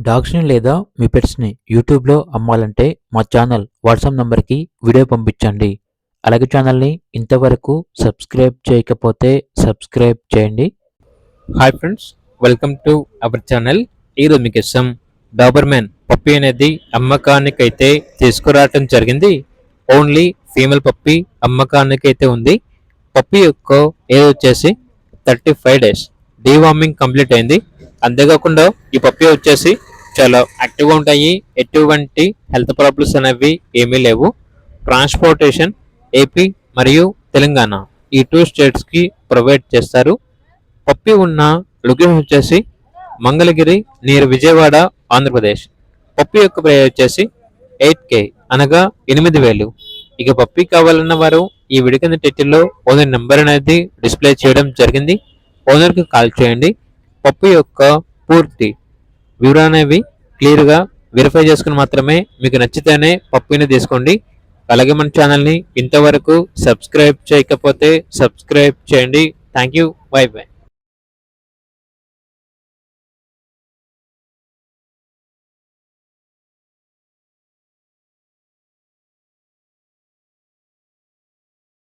డాగ్స్‌ని లేదా మీ పెట్స్‌ని యూట్యూబ్‌లో అమ్మాలంటే మా ఛానల్ వాట్సాప్ నంబర్‌కి వీడియో పంపించండి. అలాగే ఛానల్‌ని ఇంతవరకు సబ్స్క్రైబ్ చేయకపోతే సబ్స్క్రైబ్ చేయండి. Hi friends, welcome to our channel. ఈరోజు మీకోసం డాబర్‌మ్యాన్ పప్పీ అనేది అమ్మకానికైతే తీసుకురావటం జరిగింది. ఓన్లీ ఫీమేల్ పప్పీ అమ్మకానికైతే ఉంది. పప్పీ యొక్క ఏజ్ వచ్చేసి 35 డేస్. డీవార్మింగ్ కంప్లీట్ అయింది. అంతేకాకుండా ఈ పప్పీ వచ్చేసి చాలా యాక్టివ్గా ఉంటాయి. ఎటువంటి హెల్త్ ప్రాబ్లమ్స్ అనేవి ఏమీ లేవు. ట్రాన్స్పోర్టేషన్ ఏపీ మరియు తెలంగాణ ఈ 2 స్టేట్స్కి ప్రొవైడ్ చేస్తారు. పప్పి ఉన్న లొకేషన్ వచ్చేసి మంగళగిరి నియర్ విజయవాడ, ఆంధ్రప్రదేశ్. పప్పి యొక్క ప్రైస్ వచ్చేసి 8K అనగా 8,000. ఇక పప్పి కావాలన్న వారు ఈ వీడియో కింద టైటిల్లో ఓనర్ నెంబర్ అనేది డిస్ప్లే చేయడం జరిగింది. ఓనర్కి కాల్ చేయండి. పప్పి యొక్క పూర్తి వివరాలు అనేవి క్లియర్గా వెరిఫై చేసుకుని మాత్రమే మీకు నచ్చితేనే పప్పిని తీసుకోండి. అలాగే మన ఛానల్ని ఇంతవరకు సబ్స్క్రైబ్ చేయకపోతే సబ్స్క్రైబ్ చేయండి. Thank you. By by.